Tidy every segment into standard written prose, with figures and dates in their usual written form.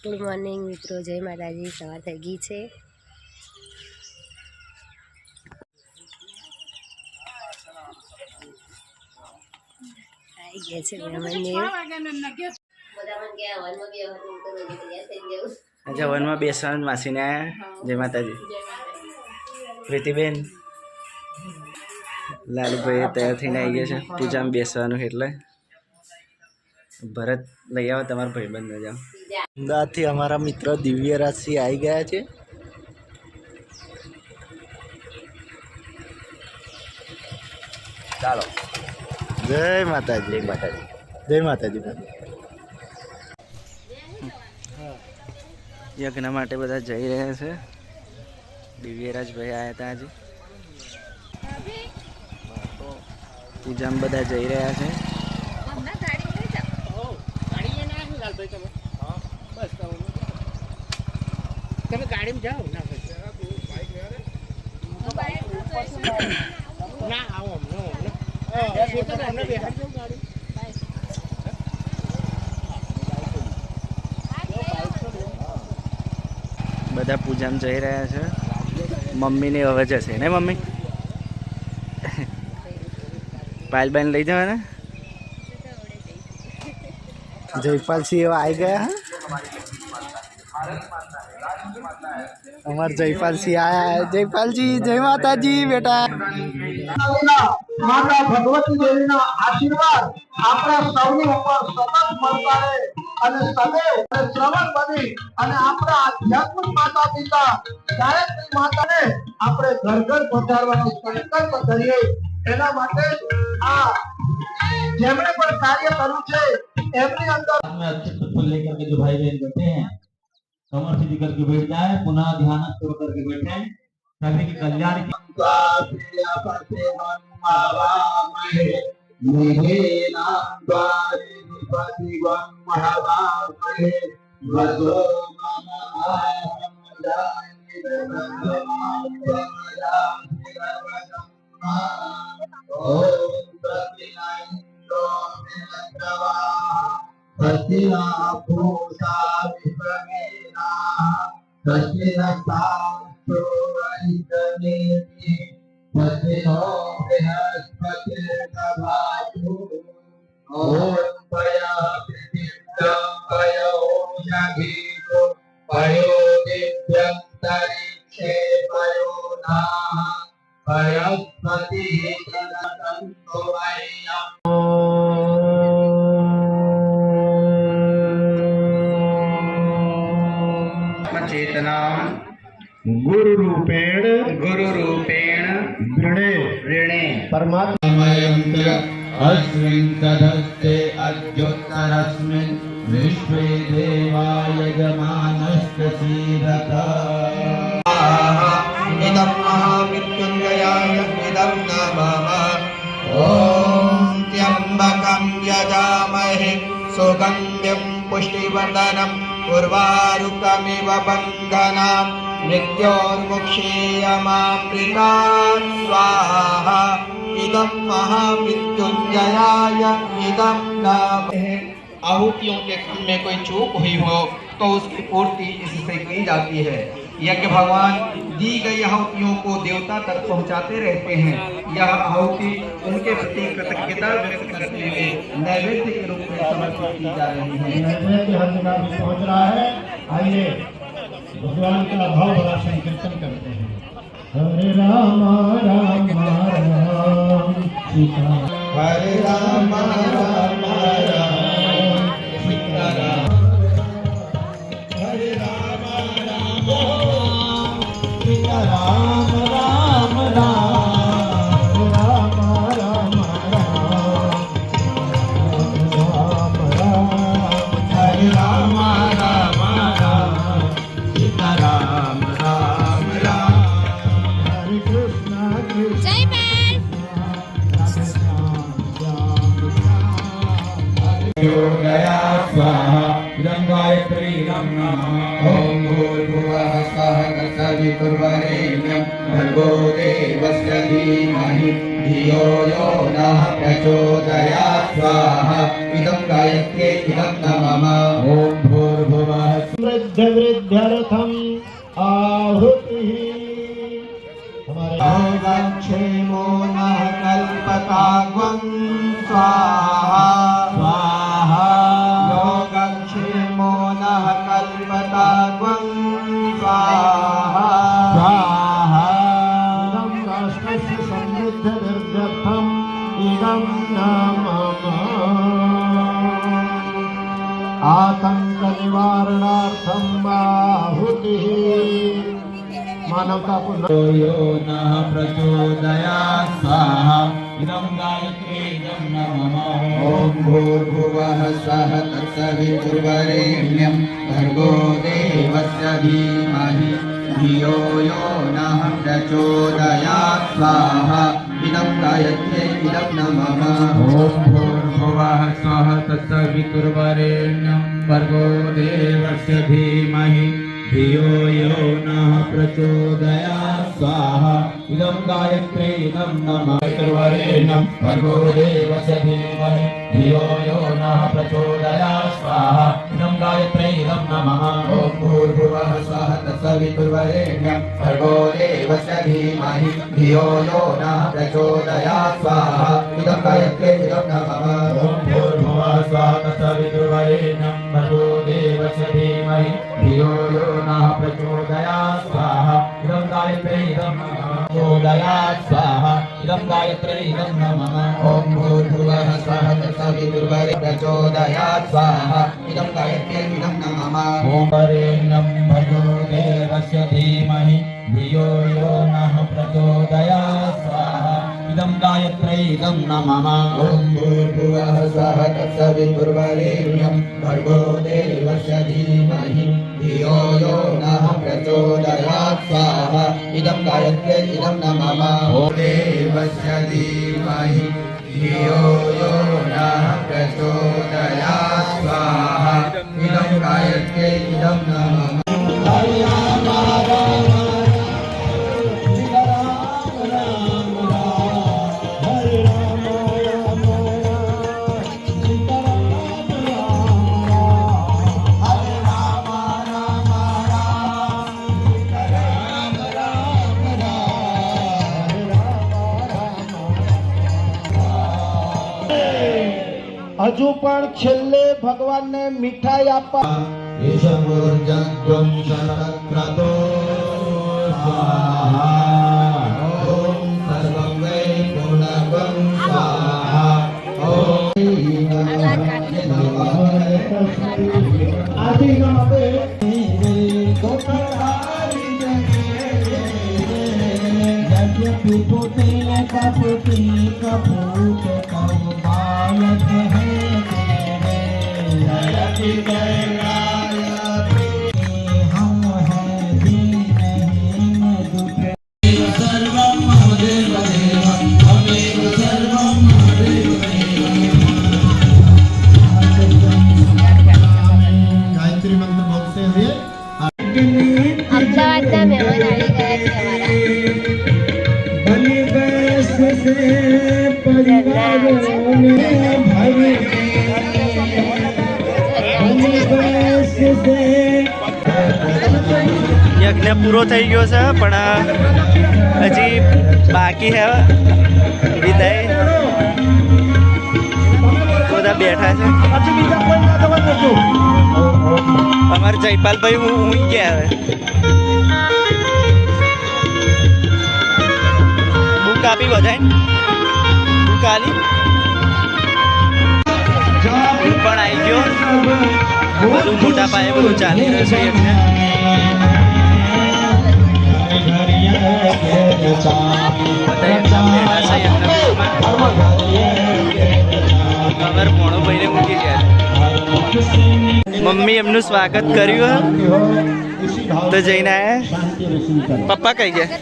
Good morning મિત્રો, જય માતાજી। સવાર થઈ ગઈ છે। આવી ગયા છે अच्छा वन में बेसन मासी ने जय माता जी प्रीतिबेन लालू भाई तैयार थी आई गया है पूजा में बेसवा एट्ले भरत लई आओ तमारा भाईबंध ने जाओ। अमदावाद थी हमारा मित्र दिव्यराज सिंह आई गया है। चलो जय माता जी, जय माता जी, जय माता जी। यज्ञ माटे बधा जई रह्या छे। दिव्यराज भाई आया था आज पूजा में बधा जई रह्या छे। गाड़ी में जाओ ना ना आओ हमने बिहार जाओ गाड़ी बधा पूजा में जई रह्या छे। मम्मी ने हवे जशे ने मम्मी पायल बेन लई जावे ने। जयपाल सिंह आई गया है। हमार जयपाल सिंह आया है। जयपाल जी जय माता जी बेटा। माता भगवती देवी ना आशीर्वाद आपरा सौनी ऊपर सतत મળતા રહે અને સदैव શ્રવણ બની અને આપણા આધ્યાત્મિક માતા પિતા ગાયત્રી માતાને આપણે ઘર ઘર પધારવાનો સંકલ્પ કરીએ। એના માટે આ જેમણે પણ કાર્ય કર્યું છે એમની અંદર में अच्छे से फूल लेकर के जो भाई बहन बैठे हैं कमर सीधी करके बैठ जाए, पुनः ध्यान छोड़ करके बैठे सभी के कल्याण की चेतना गुरु रूपेण ऋणे ऋणे परमात्मा अस्मिन् तदस्ते अद्योत्तरस्मिन् विश्वे देवाय यजमानस्य सीदता इदं महामृत्युञ्जयाय इदं नमः। ॐ त्र्यम्बकं यजामहे सुगन्धिं पुष्टिवर्धनम् उर्वारुकमिव बन्धनान् मृत्योर्मुक्षीयमामृतात् स्वाहा। इदं महामृत्युञ्जयाय इदं नमः। आहुतियों के काम में कोई चूक हुई हो तो उसकी पूर्ति इससे की जाती है। यज्ञ भगवान दी गई आहुतियों को देवता तक पहुंचाते रहते हैं। यह आहुति उनके प्रति कृतज्ञता व्यक्त करते हुए नैवेद्य के रूप में समर्पित की जा रही है। नैवेद्य हर जगह भी पहुंच रहा है। आइए भगवान का भाव भरा संकीर्तन करते हैं। हरे राम राम राम सीता, हरे राम राम राम सीता राम, हरे राम राम सीता राम राम राम राम राम राम राम हरे राम राम राम सीता राम राम राम हरे कृष्ण कृष्ण जय गया स्वाहा इदं गायत्री नमः। ओम भूर्भुवः स्वः तत्सवितुर्वरेण्यं भर्गो देवस्य धीमहि धियो यो नः प्रचोदयात् स्वाहा। इदं गायत्री इदं नमः। ओम भूर्भुवः सिद्ध वृद्ध्यर्थम आहुतिः। योगक्षेमो नः कल्पताग्वं स्वाहा स्वाहा। योगक्षेमो नः कल्पताग्वं स्वाहा स्वाहा। इदं राष्ट्रस्य समृद्धिर्ध्यर्थम् इदं नाम आतंक निवारणार्थम आहुतिः। मानवता को यो नः प्रचोदयात् स्वाहा इदं गायत्री इदं नमः। ॐ भूर्भुवः स्वः तत्सवितुर्वरेण्यं भर्गो देवस्य धीमहि धियो यो नः प्रचोदयात् स्वाहा इदं गायत्र्यै इदं नमः। ॐ भूर्भुवः स्वः तत्सवितुर्वरेण्यं भर्गो देवस्य धीमहि धियो यो नः प्रचोदयात् स्वाहा इदं गायत्र्यै इदं नमः। वरेण्यं भर्गो देवस्य धीमहि धियो यो नः प्रचोदयात् स्वाहा इदं गायत्र्यै इदं नमः। ॐ भूर्भुवः स्वः तत्सवितुर्वरेण्यं भर्गो देवस्य धीमहि धियो यो नः प्रचोदयात् स्वाहा इदं गायत्र्यै इदं नमः। ॐ भूर्भुवः स्वः तत्सवितुर्वरेण्यं भर्गो देवस्य धीमहि धियो यो नः प्रचोदयात् स्वाहा इदं गायत्र्यै इदं नमः। प्रचोदयात् स्वाहा इदं गायत्र्यै इदं नमः। ॐ भूर्भुवः स्वः तत्सवितुर्वरेण्यं प्रचोदयात् स्वाहा इदं गायत्र्यै इदं नमः। ॐ वरेण्यं भर्गो देवस्य धीमहि धियो यो नः प्रचोदयात् स्वाहा इदं गायत्र्यै इदं नमः। ॐ भूर्भुवः स्वः तत्सवितुर्वरेण्यं भर्गो देवस्य धीमहि धियो यो नः प्रचोदयात् स्वाहा इदं गायत्र्यै इदं नमः। ॐ देवस्य धीमहि धियो यो नः प्रचोदयात् स्वाहा इदं गायत्र्यै इदं नमः। હજુ પણ છેલ્લે ભગવાનને મીઠાઈ આપવા ईशमुर्जग्वं शतक्रतो स्वाहा ॐ सर्वं वै पूर्णं स्वाहा ગાયત્રી મંત્ર બોલતે हुए અમદાવાદના મહેમાન આવી ગયા છે અમારા. યજ્ઞ પૂરો થઈ ગયો છે પણ હજી બાકી છે વિદાય. બધા બેઠા છે. અમારે જયપાલભાઈ હું ગયા હવે બુક આપી બધાય બુક આલી હું પણ આવી ગયો. બધું મોટા પાયે બધું ચાલી રહ્યું છે યજ્ઞ. મમ્મી એમનું સ્વાગત કર્યું તો જઈને આયા. પપ્પા કઈ ગયા?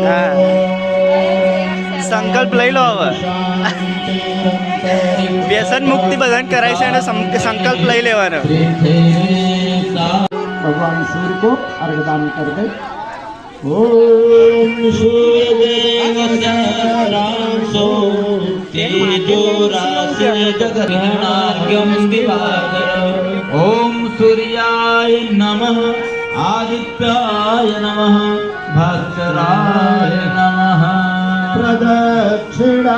હા સંકલ્પ લઈ લો હવે. વ્યસન મુક્તિ બધાને કરાય છે અને સંકલ્પ લઈ લેવાનો. भगवान सूर्य को अर्घदान कर दे। ओम सूर्यदेवो तेजो राशि जगन्नाथं दिवाकर। ओम सूर्याय नमः आदित्याय नमः भास्कराय नमः प्रदक्षिणा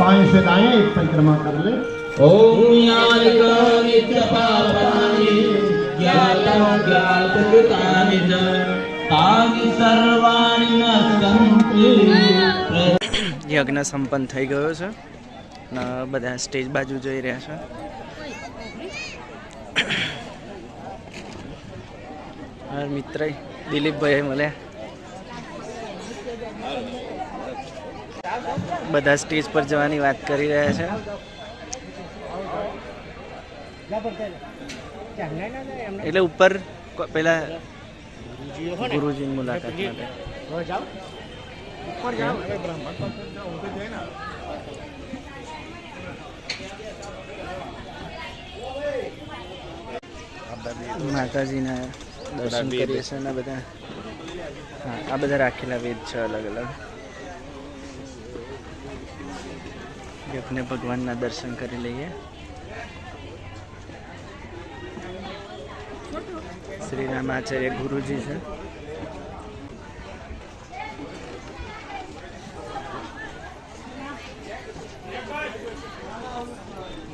बाएं से दाएं एक परिक्रमा कर ले। ओम यानिकानित्यपापानि ज्ञातज्ञातकृतानि च तानि सर्वाणि नश्यन्ति। યજ્ઞ સંપન્ન થઈ ગયો છે ને બધા સ્ટેજ બાજુ જઈ રહ્યા છે. મારા મિત્ર દિલીપભાઈ મળ્યા, બધા સ્ટેજ પર જવાની વાત કરી રહ્યા છે. એટલે ઉપર પેલા ગુરુજીની મુલાકાત માટે માતાજીના દર્શન કરીએ છીએ ને બધા. હા, આ બધા રાખેલા વેદ છે અલગ અલગ. આપણે ભગવાનના દર્શન કરી લઈએ. શ્રી રામાચાર્ય ગુરુજી છે.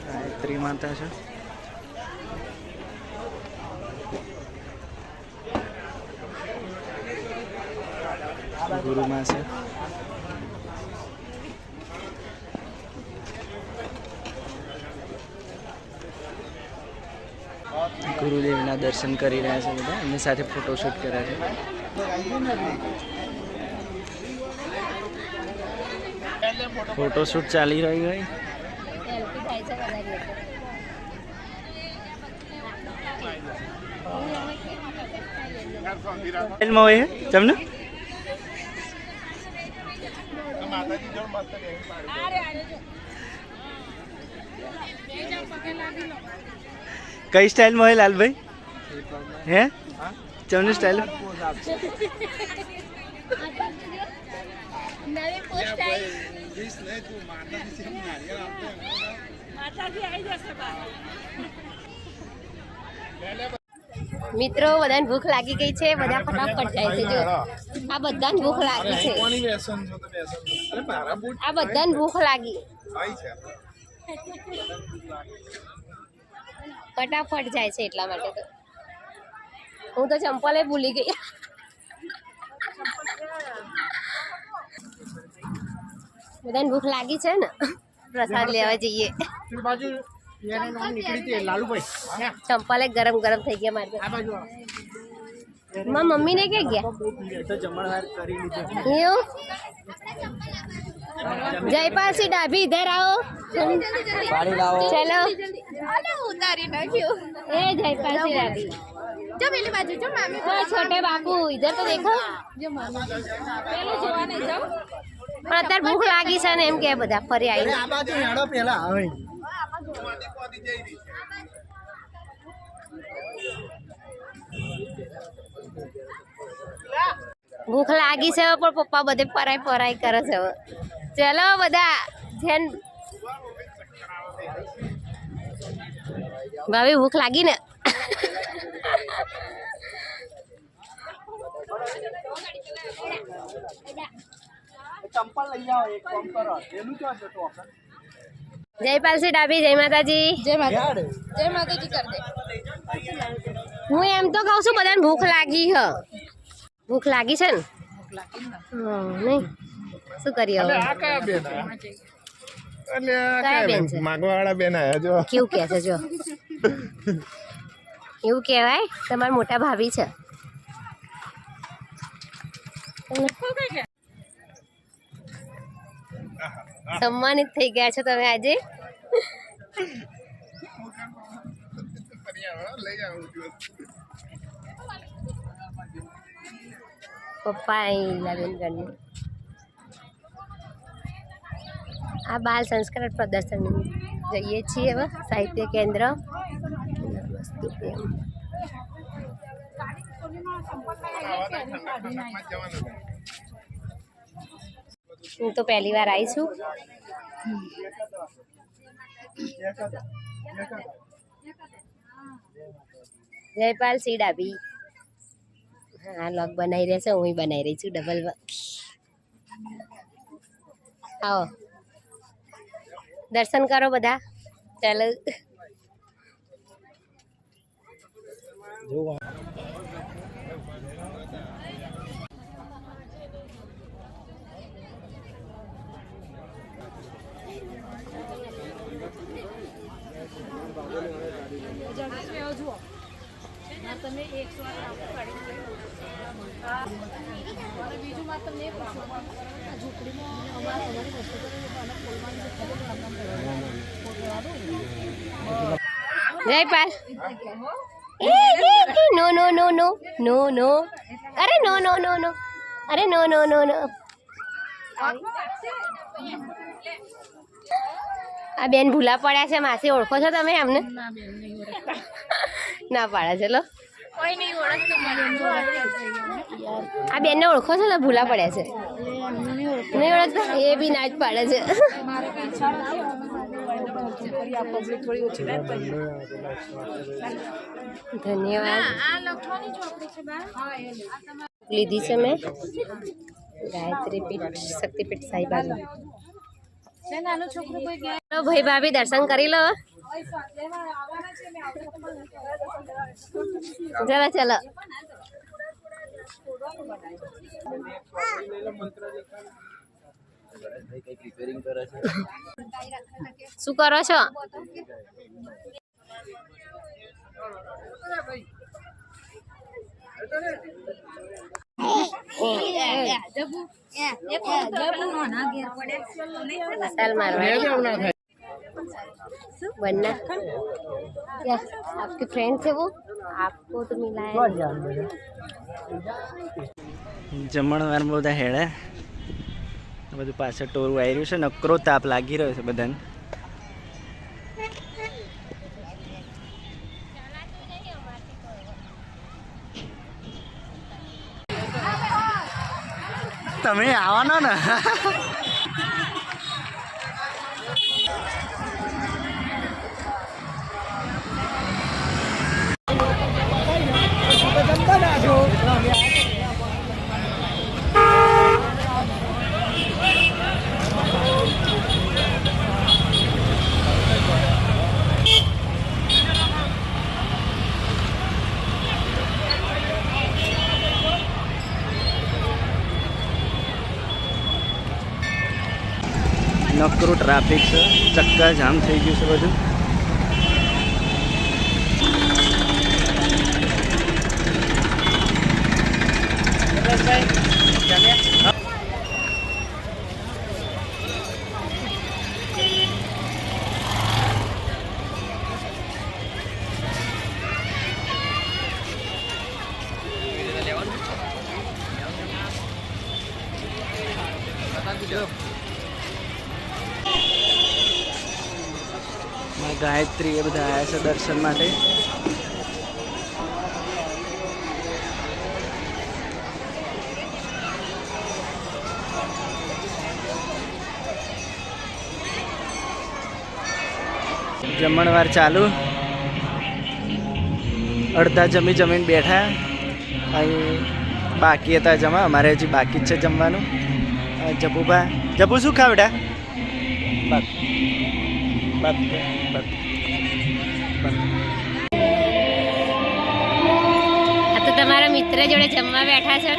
ગાયત્રી માતા છે. ગુરુમાં છે. ગુરુદેવના દર્શન કરી રહ્યા છે બધા. એમની સાથે ફોટોશૂટ કર્યા છે. ફોટોશૂટ ચાલી રહ્યું હોય. સેલ્ફી થાય છે બધા લોકો. હોય તમને કઈ સ્ટાઇલમાં હોય લાલભાઈ? હે ચમની સ્ટાઇલ નવી પોસ્ટ આવી. મિત્રો બધાને ભૂખ લાગી ગઈ છે. બધા ફટાફટ જાય છે. જો આ બધાને ભૂખ લાગી છે. આ બધાને ભૂખ લાગી. ફટાફટ જાય છે એટલા માટે તો. હું તો ચંપલે ભૂલી ગઈ. બધાને ભૂખ લાગી છે ને, પ્રસાદ લેવા જઈએ. ચંપલે ગરમ ગરમ થઈ ગયા મારે. મારા મમ્મી ને ક્યાં ગયા? એવું? जयपाल सिंह डाभी इधर आओ. चलो उतारी नाख्યું. ए जयपाल सिंह डाभी जो मेरी बाजू जो मामी ओ छोटे बाबू इधर तो देखो. जो मामी પેલું જોવા નહીં જાવ. પણ અત્યારે ભૂખ લાગી છે ને એમ કે બધા ફરી આવી. આ બાજુ હેડો પેલા હવે. ભૂખ લાગી છે પણ પપ્પા બધે પરાઈ પરાઈ કરે છે. ચલો બધા ધ્યાન. ભાભી ભૂખ લાગી ને? જયપાલ સિંહ ડાભી જય માતાજી. જય માતાજી. જય માતાજી કર દે. હું એમ તો કહું છું બધાને ભૂખ લાગી હ. ભૂખ લાગી છે ને? નહીં શું કરીએ હવે? કયા બેન છે? માગવાવાળા બેન આયા જો. કેવું કહે છે જો? એવું કહેવાય તમારા મોટા ભાભી છે. સન્માનિત થઈ ગયા છો તમે આજે. પપ્પા અહીં ઘરનું આ બાલ સંસ્કાર પ્રદર્શન જઈએ છીએ હવે સાહિત્ય કેન્દ્ર. હું તો પહેલી વાર આવી છું. જયપાલ સી ડાબી. હા લોગ બનાવી રહેશે, હું બનાવી રહી છું ડબલ. આવો દર્શન કરો બધા. ચાલો જયપાલ. નો નો નો નો નો નો. અરે નો નો નો નો. અરે નો નો નો નો. આ બેન ભૂલા પડ્યા છે. માસી ઓળખો છો તમે એમને? ના પાડે છે. લો આ બેન ને ઓળખો છો ને? ભૂલા પડ્યા છે. નહીં ઓળખતા? એ બી ના જ પાડે છે. ધન્યવાદ. લીધી છે મેં ગાયત્રી પીઠ શક્તિપીઠ સાઈબાબા. ચલો ભાઈ ભાભી દર્શન કરી લો. ચલો ચલો. શું કરો છો? बनना क्या आपके फ्रेंड थे वो? आपको तो मिला है. જમણવાર બધા હેડે બધું પાછળ ટોરું આવી રહ્યું છે. નકરો તાપ લાગી રહ્યો છે બધાને. તમે આવવાના ને? નકરું ટ્રાફિક છે. ચક્કા જામ થઈ ગયું છે બધું. ગાયત્રી એ બધા આવ્યા છે દર્શન માટે. જમણવાર ચાલુ. અડધા જમીને બેઠા. અહીં બાકી હતા જમા. અમારે હજી બાકી જ છે જમવાનું. જપુભા જપુ શું ખાવ બેટા? આ તો તમારા મિત્ર જોડે જમવા બેઠા છે.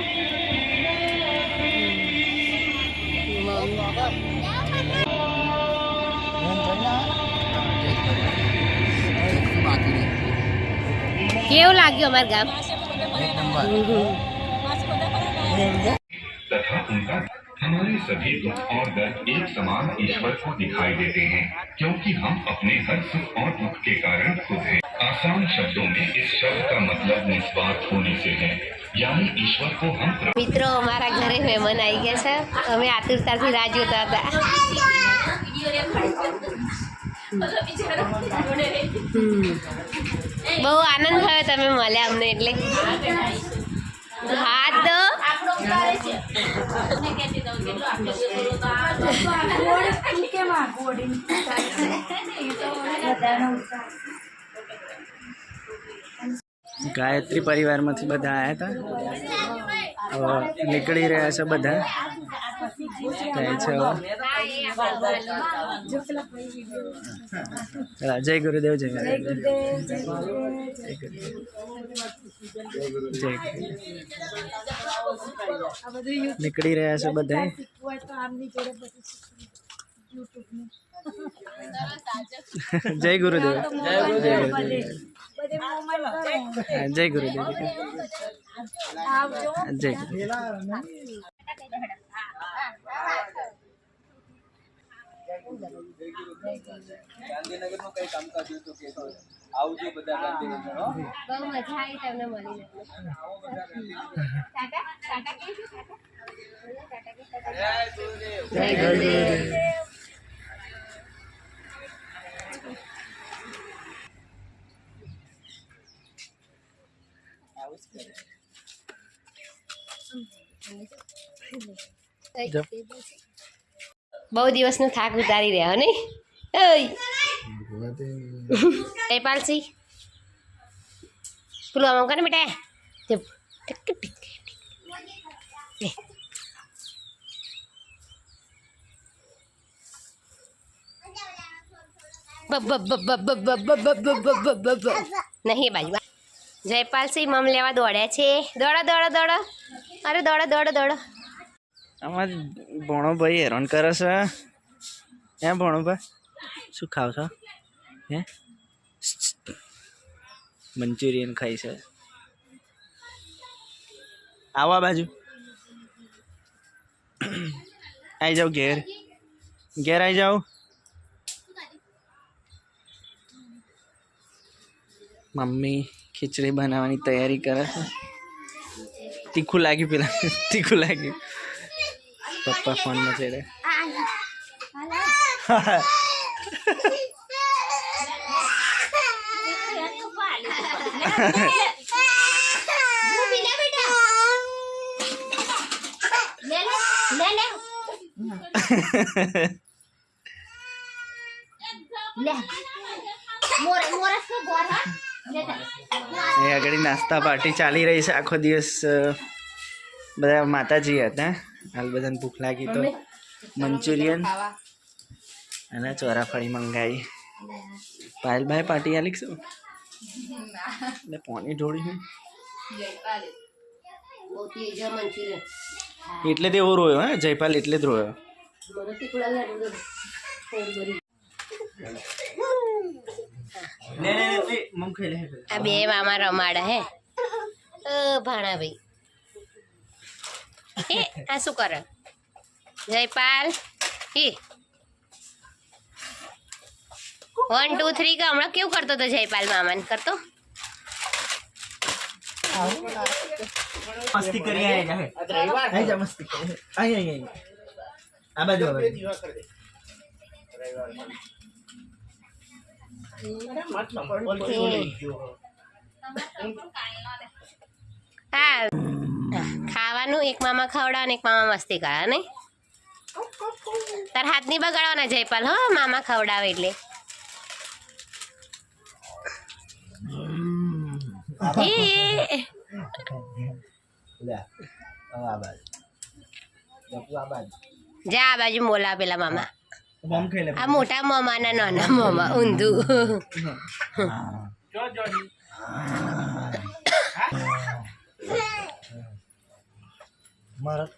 કેવું લાગ્યું અમારું ગામ? तथा उनका हमारे सभी दुख और दर्द एक समान ईश्वर को दिखाई देते हैं, क्योंकि हम अपने हर सुख और दुख के कारण खुद हैं। आसान शब्दों में इस शब्द का मतलब निस्वार्थ होने से है, यानी ईश्वर को हम મિત્રો અમારા ઘરે મહેમાન આવી ગયા છે. અમે આતુરતાથી રાહ જોતા હતા. બહુ આનંદ થયો તમે મળ્યા અમને એટલે. હાથ દો. ગાયત્રી પરિવારમાંથી બધા આવ્યા હતા, હવે નીકળી રહ્યા છે બધા. જાય છે હવે. જય ગુરુદેવ, જય ગુરુદેવ, જય ગુરુદેવ. નીકળી રહ્યા છે બધા. જય ગુરુદેવ, જય ગુરુદેવ, જય ગુરુદેવ, જય ગુરુદેવ. ગાંધીનગરનું કઈ કામકાજ હોય તો કહેજો, આવજો બધા ગાંધીનગર. હો, બહુ મજા આવી તમને મળીને. જય ગુરુદેવ. બહુ દિવસનો થાક ઉતારી રહ્યો નહીં? જયપાલસિંહ પેલું આમ કરે બેટા. નહીં બાજુ. જયપાલસિંહ મમ લેવા દોડ્યા છે. દોડો દોડો દોડો, અરે દોડો દોડો દોડો. આમાં ભણોભાઈ હેરાન કરે છે. હે ભણોભાઈ, શું ખાવ છો? હે મંચુરિયન ખાઈ છે. આવો આ બાજુ, આવી જાઓ ઘેર, ઘેર આવી જાઓ. મમ્મી ખીચડી બનાવવાની તૈયારી કરે છે. તીખું લાગ્યું પેલા, તીખું લાગ્યું. પપ્પા ફોનમાં ચડે. એ આગળ નાસ્તા પાર્ટી ચાલી રહી છે આખો દિવસ. બધા માતાજી હતા. હાલ બધાને ભૂખ લાગી તો મંચુરિયન અને ચોરાફળી મંગાવી. પાયલભાઈ પાર્ટી આલી શું એટલે પાણી ઢોળી એટલે તે એવો રોયો. હે જયપાલ એટલે જ રોયો. આ બે મામા રમાડે હે ભાણાભાઈ. એ આ શું કરે જયપાલ? 1 2 3 કે હમણાં કેવું કરતો હતો જયપાલ? મામાને કરતો મસ્તી કરી આઈ જા મસ્તી કરી આઈ આ બાજુ હા ખાવાનું એક મામા ખવડાવે ને એક મામા મસ્તી કરે નહીં? તાર હાથ નહીં બગાડવાના જયપાલ. હો મામા ખવડાવે એટલે. જા આ બાજુ બોલા પેલા મામા. આ મોટા મામા ના નાના મામા ઊંધું. મારા